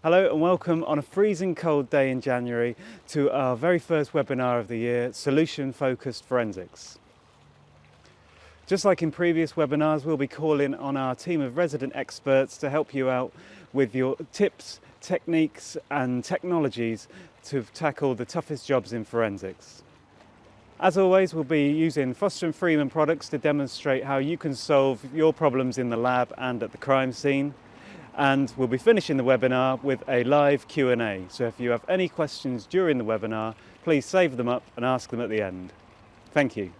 Hello and welcome on a freezing cold day in January to our very first webinar of the year, Solution-Focused Forensics. Just like in previous webinars, we'll be calling on our team of resident experts to help you out with your tips, techniques and technologies to tackle the toughest jobs in forensics. As always, we'll be using Foster+Freeman products to demonstrate how you can solve your problems in the lab and at the crime scene. And we'll be finishing the webinar with a live Q&A. So if you have any questions during the webinar, please save them up and ask them at the end. Thank you.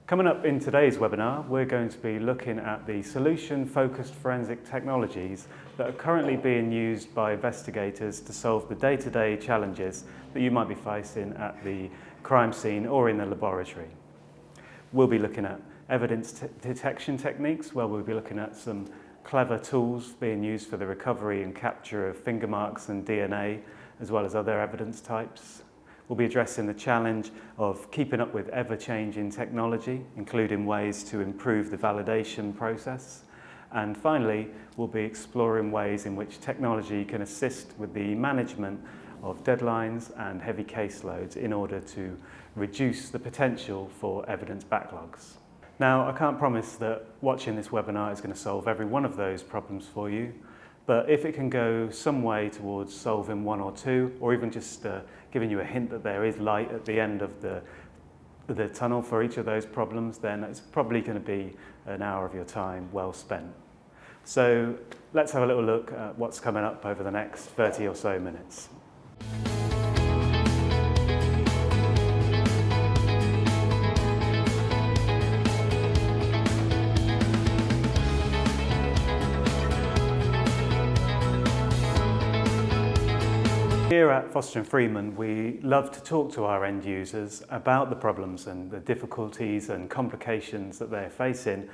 Coming up in today's webinar, we're going to be looking at the solution-focused forensic technologies that are currently being used by investigators to solve the day-to-day challenges that you might be facing at the crime scene or in the laboratory. We'll be looking at evidence detection techniques, where we'll be looking at some clever tools being used for the recovery and capture of finger marks and DNA, as well as other evidence types. We'll be addressing the challenge of keeping up with ever-changing technology, including ways to improve the validation process. And finally, we'll be exploring ways in which technology can assist with the management of deadlines and heavy caseloads in order to reduce the potential for evidence backlogs. Now, I can't promise that watching this webinar is going to solve every one of those problems for you, but if it can go some way towards solving one or two, or even just giving you a hint that there is light at the end of the tunnel for each of those problems, then it's probably going to be an hour of your time well spent. So let's have a little look at what's coming up over the next 30 or so minutes. Here at Foster+Freeman, we love to talk to our end users about the problems and the difficulties and complications that they're facing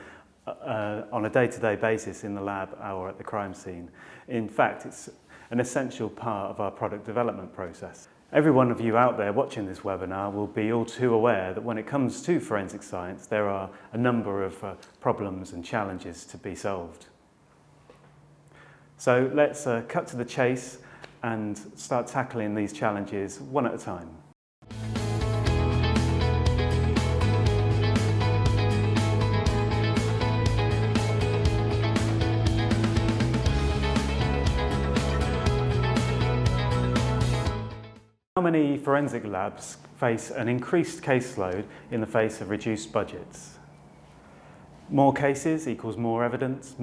on a day-to-day basis in the lab or at the crime scene. In fact, it's an essential part of our product development process. Every one of you out there watching this webinar will be all too aware that when it comes to forensic science, there are a number of problems and challenges to be solved. So let's cut to the chase and start tackling these challenges one at a time. How many forensic labs face an increased caseload in the face of reduced budgets? More cases equals more evidence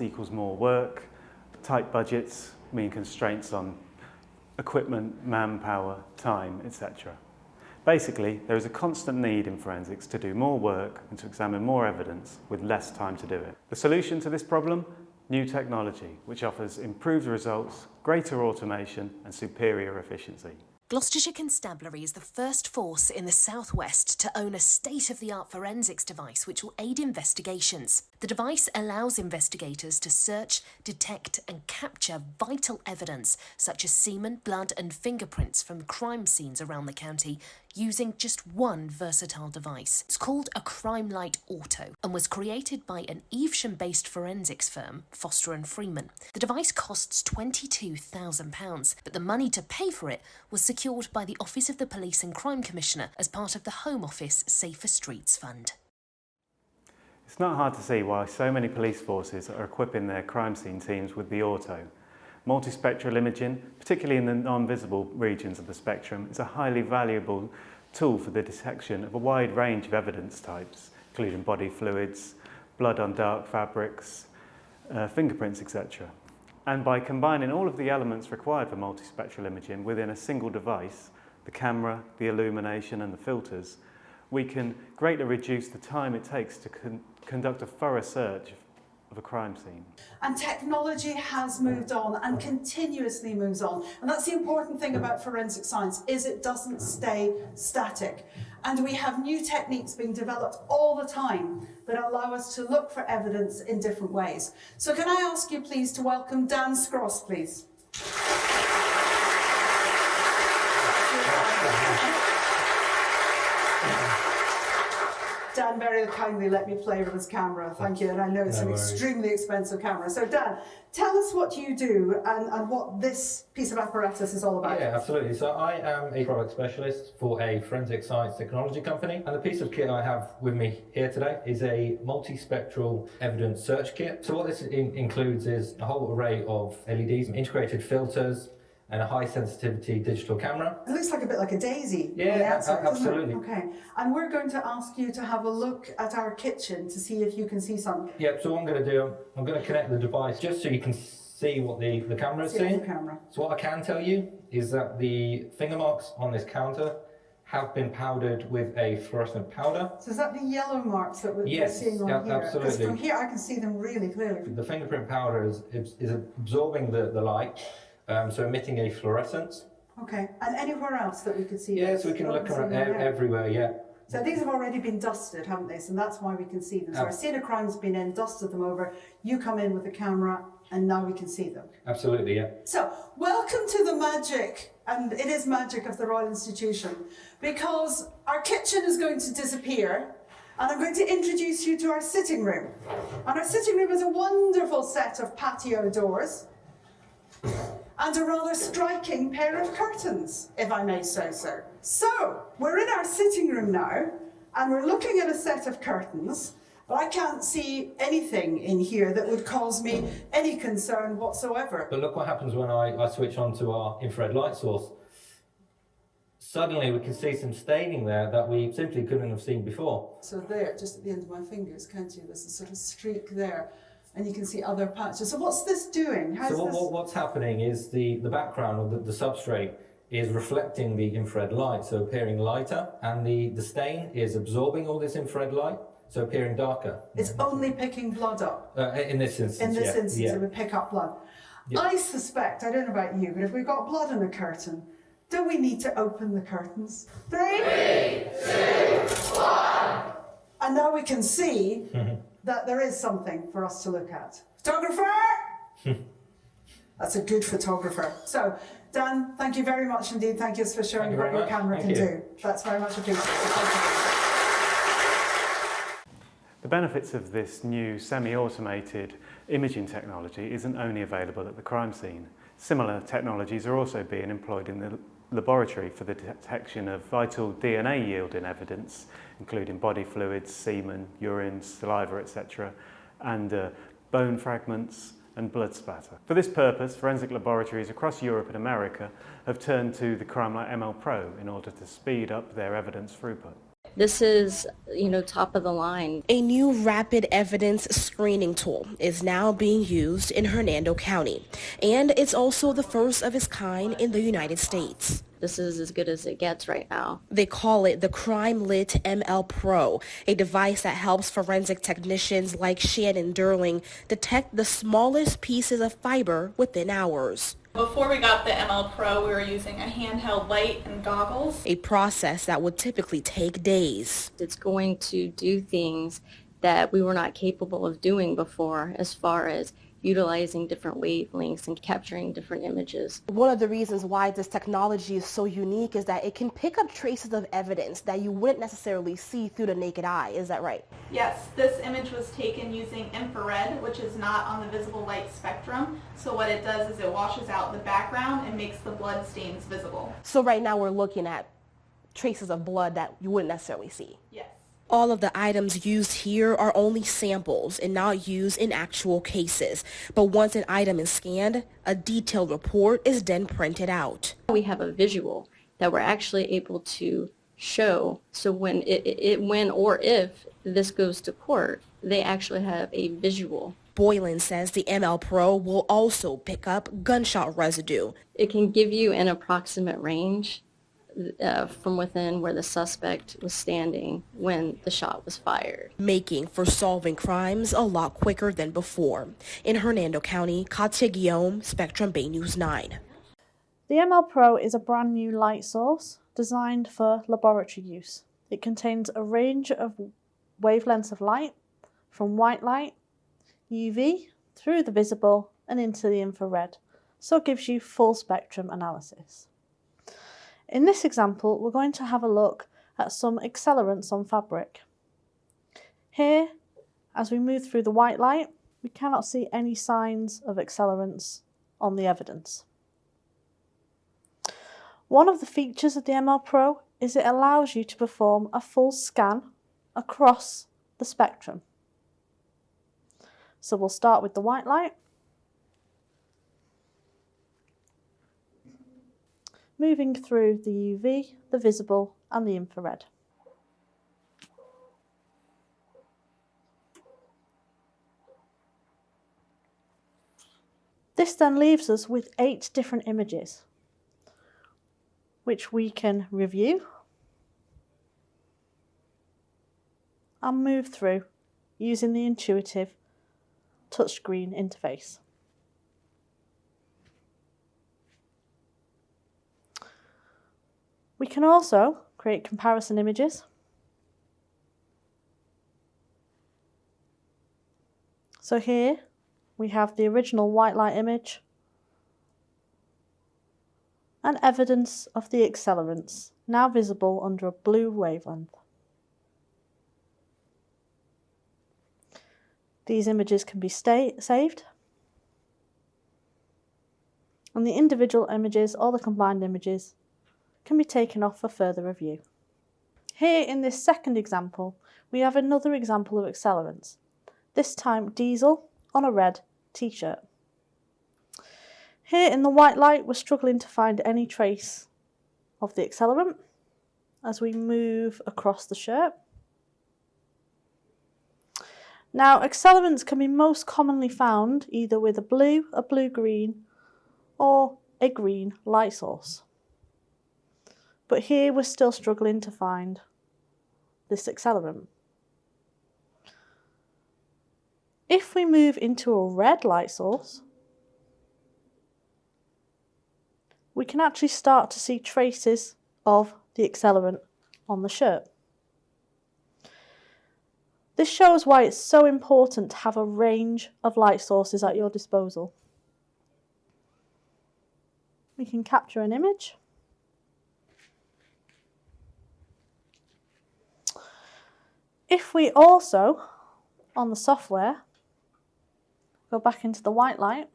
equals more work, tight budgets mean constraints on equipment, manpower, time, etc. Basically, there is a constant need in forensics to do more work and to examine more evidence with less time to do it. The solution to this problem? New technology, which offers improved results, greater automation and superior efficiency. Gloucestershire Constabulary is the first force in the southwest to own a state-of-the-art forensics device which will aid investigations. The device allows investigators to search, detect and capture vital evidence such as semen, blood and fingerprints from crime scenes around the county using just one versatile device. It's called a Crime Light Auto and was created by an Evesham-based forensics firm, Foster+Freeman. The device costs £22,000, but the money to pay for it was secured by the Office of the Police and Crime Commissioner as part of the Home Office Safer Streets Fund. It's not hard to see why so many police forces are equipping their crime scene teams with the Auto. Multispectral imaging, particularly in the non-visible regions of the spectrum, is a highly valuable tool for the detection of a wide range of evidence types, including body fluids, blood on dark fabrics, fingerprints, etc. And by combining all of the elements required for multispectral imaging within a single device, the camera, the illumination and the filters, we can greatly reduce the time it takes to conduct a thorough search of a crime scene. And technology has moved on and continuously moves on. And that's the important thing about forensic science, is it doesn't stay static. And we have new techniques being developed all the time that allow us to look for evidence in different ways. So can I ask you please to welcome Dan Scross, please. Dan very kindly let me play with his camera, thank you, and I know it's an extremely expensive camera. So Dan, tell us what you do and what this piece of apparatus is all about. Yeah, absolutely. So I am a product specialist for a forensic science technology company, and the piece of kit I have with me here today is a multispectral evidence search kit. So what this includes is a whole array of LEDs, integrated filters, and a high sensitivity digital camera. It looks like a bit like a daisy. Yeah, absolutely. Okay, and we're going to ask you to have a look at our kitchen to see if you can see something. Yeah, so what I'm going to do, I'm going to connect the device just so you can see what the camera is seeing. So what I can tell you is that the finger marks on this counter have been powdered with a fluorescent powder. So is that the yellow marks that we're seeing on here? Absolutely. Because from here I can see them really clearly. The fingerprint powder is absorbing the light, so emitting a fluorescence. Okay, and anywhere else that we could see? Yes, we can look around everywhere, yeah. So these have already been dusted, haven't they? So that's why we can see them. So our scene of crime's been in, dusted them over, you come in with the camera, and now we can see them. Absolutely, yeah. So, welcome to the magic, and it is magic of the Royal Institution, because our kitchen is going to disappear, and I'm going to introduce you to our sitting room. And our sitting room is a wonderful set of patio doors, and a rather striking pair of curtains, if I may say so. So, we're in our sitting room now, and we're looking at a set of curtains, but I can't see anything in here that would cause me any concern whatsoever. But look what happens when I switch on to our infrared light source. Suddenly we can see some staining there that we simply couldn't have seen before. So there, just at the end of my fingers, can't you? There's a sort of streak there. And you can see other patches. So what's this doing? What's happening is the background, or the substrate, is reflecting the infrared light, so appearing lighter, and the stain is absorbing all this infrared light, so appearing darker. It's only picking blood up? In this instance, in this instance, it would pick up blood. Yeah. I suspect, I don't know about you, but if we've got blood in a curtain, do we need to open the curtains? 3, 2, 1. And now we can see that there is something for us to look at. Photographer! That's a good photographer. So, Dan, thank you very much indeed. Thank you for showing what your camera can do. That's very much appreciated. The benefits of this new semi-automated imaging technology isn't only available at the crime scene. Similar technologies are also being employed in the laboratory for the detection of vital DNA yielding evidence, including body fluids, semen, urine, saliva, etc., and bone fragments and blood spatter. For this purpose, forensic laboratories across Europe and America have turned to the CrimeLight ML Pro in order to speed up their evidence throughput. This is, top of the line. A new rapid evidence screening tool is now being used in Hernando County, and it's also the first of its kind in the United States. This is as good as it gets right now. They call it the CrimeLight ML Pro, a device that helps forensic technicians like Shannon Durling detect the smallest pieces of fiber within hours. Before we got the ML Pro, we were using a handheld light and goggles. A process that would typically take days. It's going to do things that we were not capable of doing before, as far as utilizing different wavelengths and capturing different images. One of the reasons why this technology is so unique is that it can pick up traces of evidence that you wouldn't necessarily see through the naked eye. Is that right? Yes, this image was taken using infrared, which is not on the visible light spectrum. So what it does is it washes out the background and makes the blood stains visible. So right now we're looking at traces of blood that you wouldn't necessarily see. Yes. All of the items used here are only samples and not used in actual cases. But once an item is scanned, a detailed report is then printed out. We have a visual that we're actually able to show. So when or if this goes to court, they actually have a visual. Boylan says the ML Pro will also pick up gunshot residue. It can give you an approximate range from within where the suspect was standing when the shot was fired. Making for solving crimes a lot quicker than before. In Hernando County, Katya Guillaume, Spectrum Bay News 9. The ML Pro is a brand new light source designed for laboratory use. It contains a range of wavelengths of light, from white light, UV, through the visible and into the infrared, so it gives you full spectrum analysis. In this example, we're going to have a look at some accelerants on fabric. Here, as we move through the white light, we cannot see any signs of accelerants on the evidence. One of the features of the ML Pro is it allows you to perform a full scan across the spectrum. So we'll start with the white light, moving through the UV, the visible and the infrared. This then leaves us with 8 different images, which we can review and move through using the intuitive touchscreen interface. We can also create comparison images. So here we have the original white light image and evidence of the accelerants, now visible under a blue wavelength. These images can be saved, and the individual images or the combined images can be taken off for further review. Here in this second example, we have another example of accelerants, this time diesel on a red t-shirt. Here in the white light, we're struggling to find any trace of the accelerant as we move across the shirt. Now, accelerants can be most commonly found either with a blue-green, or a green light source. But here we're still struggling to find this accelerant. If we move into a red light source, we can actually start to see traces of the accelerant on the shirt. This shows why it's so important to have a range of light sources at your disposal. We can capture an image. If we also, on the software, go back into the white light,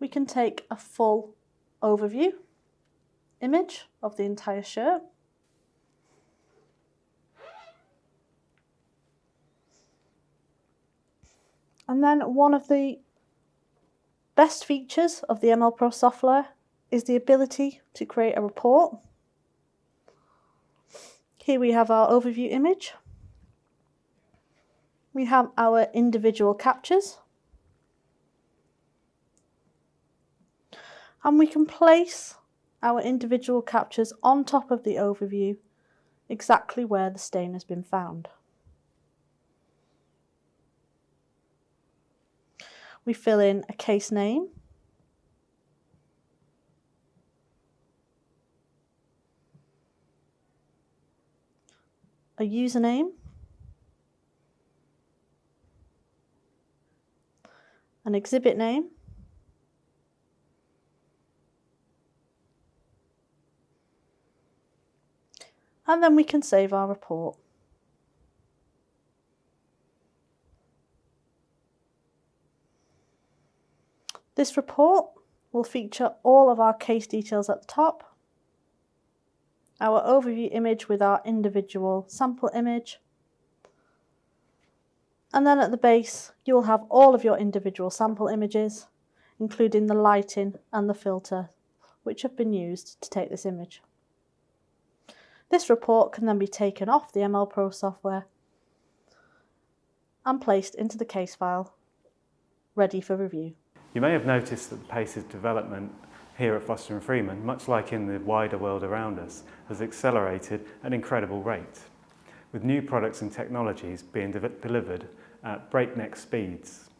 we can take a full overview image of the entire shirt. And then one of the best features of the ML Pro software is the ability to create a report. Here we have our overview image. We have our individual captures. And we can place our individual captures on top of the overview exactly where the stain has been found. We fill in a case name, a username, an exhibit name, and then we can save our report. This report will feature all of our case details at the top, our overview image with our individual sample image, and then at the base you will have all of your individual sample images, including the lighting and the filter which have been used to take this image. This report can then be taken off the ML Pro software and placed into the case file, ready for review. You may have noticed that the pace of development here at Foster+Freeman, much like in the wider world around us, has accelerated at an incredible rate, with new products and technologies being delivered at breakneck speeds.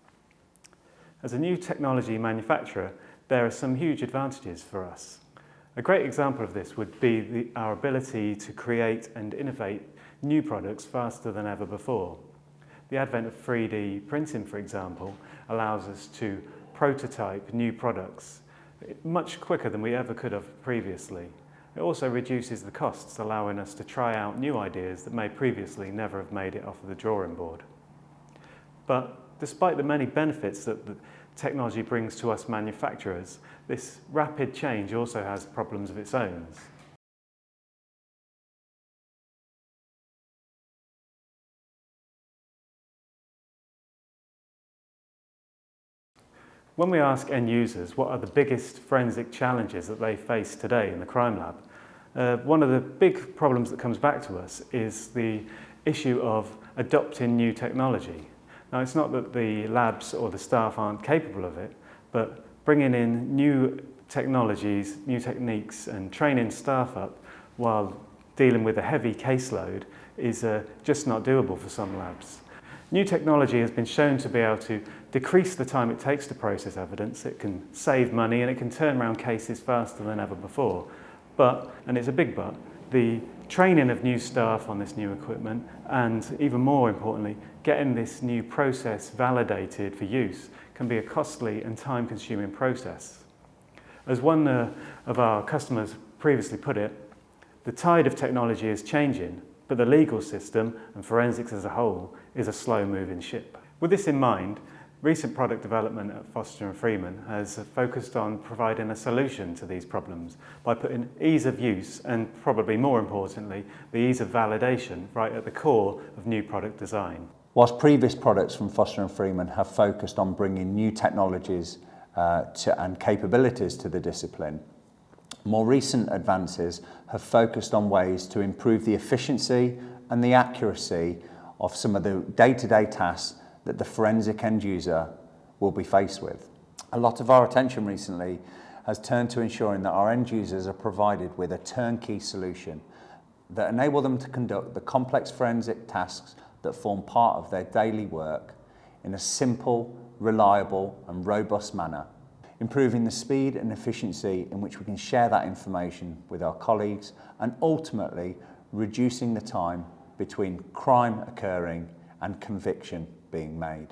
As a new technology manufacturer, there are some huge advantages for us. A great example of this would be our ability to create and innovate new products faster than ever before. The advent of 3D printing, for example, allows us to prototype new products much quicker than we ever could have previously. It also reduces the costs, allowing us to try out new ideas that may previously never have made it off of the drawing board. But despite the many benefits that the technology brings to us manufacturers, this rapid change also has problems of its own. When we ask end users what are the biggest forensic challenges that they face today in the crime lab, one of the big problems that comes back to us is the issue of adopting new technology. Now, it's not that the labs or the staff aren't capable of it, but bringing in new technologies, new techniques and training staff up while dealing with a heavy caseload is just not doable for some labs. New technology has been shown to be able to decrease the time it takes to process evidence, it can save money and it can turn around cases faster than ever before. But, and it's a big but, the training of new staff on this new equipment and even more importantly, getting this new process validated for use can be a costly and time-consuming process. As one of our customers previously put it, the tide of technology is changing, but the legal system and forensics as a whole is a slow-moving ship. With this in mind, recent product development at Foster+Freeman has focused on providing a solution to these problems by putting ease of use and, probably more importantly, the ease of validation right at the core of new product design. Whilst previous products from Foster+Freeman have focused on bringing new technologies and capabilities to the discipline, more recent advances have focused on ways to improve the efficiency and the accuracy of some of the day-to-day tasks that the forensic end user will be faced with. A lot of our attention recently has turned to ensuring that our end users are provided with a turnkey solution that enable them to conduct the complex forensic tasks that form part of their daily work in a simple, reliable and robust manner, improving the speed and efficiency in which we can share that information with our colleagues and ultimately reducing the time between crime occurring and conviction being made.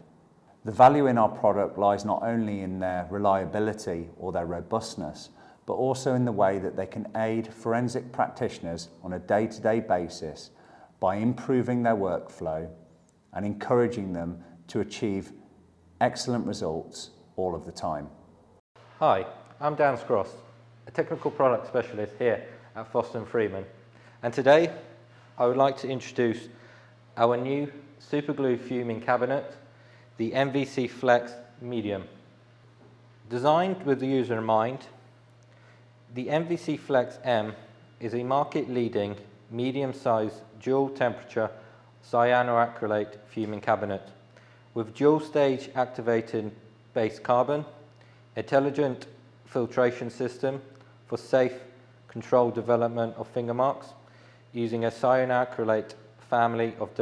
The value in our product lies not only in their reliability or their robustness, but also in the way that they can aid forensic practitioners on a day-to-day basis by improving their workflow and encouraging them to achieve excellent results all of the time. Hi, I'm Dan Scross, a technical product specialist here at Foster+Freeman, and today I would like to introduce our new superglue fuming cabinet, the MVC Flex Medium. Designed with the user in mind, the MVC Flex M is a market-leading medium-sized dual-temperature cyanoacrylate fuming cabinet with dual-stage activated base carbon, intelligent filtration system for safe, controlled development of finger marks using a cyanoacrylate family of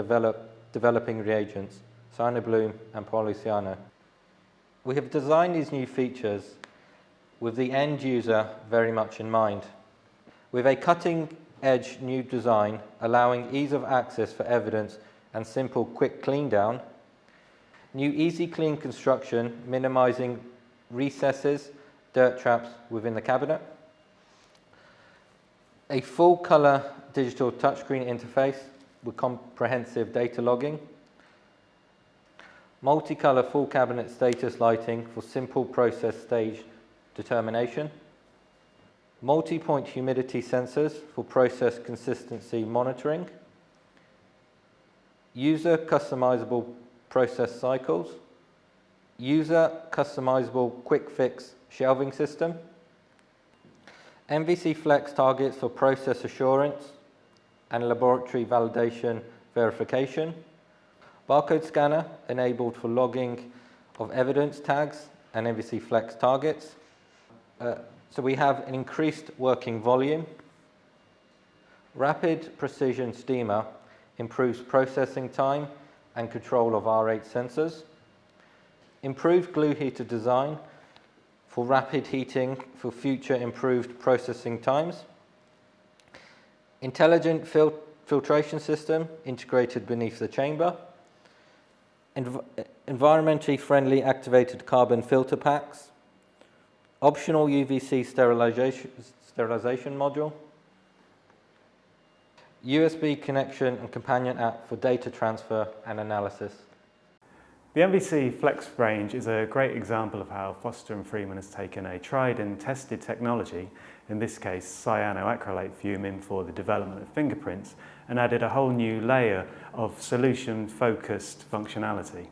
developing reagents, cyanobloom and polycyano. We have designed these new features with the end user very much in mind, with a cutting-edge new design allowing ease of access for evidence and simple quick clean down, new easy clean construction minimizing recesses, dirt traps within the cabinet, a full color digital touchscreen interface with comprehensive data logging, multicolor full cabinet status lighting for simple process stage determination, multi-point humidity sensors for process consistency monitoring, user customizable process cycles, user customizable quick fix shelving system, MVC Flex targets for process assurance and laboratory validation verification, barcode scanner enabled for logging of evidence tags and MVC Flex targets. So we have an increased working volume. Rapid precision steamer improves processing time and control of R8 sensors. Improved glue heater design for rapid heating for future improved processing times. Intelligent filtration system integrated beneath the chamber. Environmentally friendly activated carbon filter packs. Optional UVC sterilization module. USB connection and companion app for data transfer and analysis. The MVC Flex range is a great example of how Foster+Freeman has taken a tried and tested technology, in this case cyanoacrylate fuming for the development of fingerprints, and added a whole new layer of solution-focused functionality.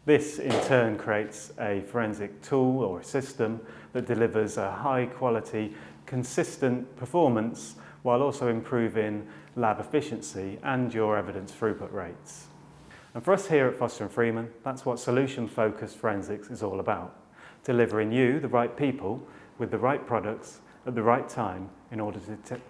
This in turn creates a forensic tool or a system that delivers a high quality, consistent performance while also improving lab efficiency and your evidence throughput rates. And for us here at Foster+Freeman, that's what solution-focused forensics is all about. Delivering you, the right people, with the right products at the right time in order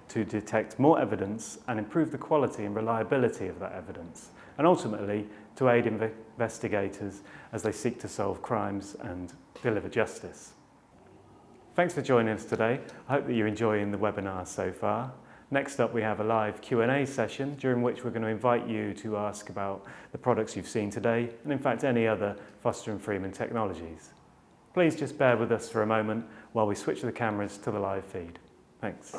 to detect more evidence and improve the quality and reliability of that evidence, and ultimately to aid investigators as they seek to solve crimes and deliver justice. Thanks for joining us today. I hope that you're enjoying the webinar so far. Next up, we have a live Q&A session during which we're going to invite you to ask about the products you've seen today and in fact any other Foster+Freeman technologies. Please just bear with us for a moment while we switch the cameras to the live feed. Thanks.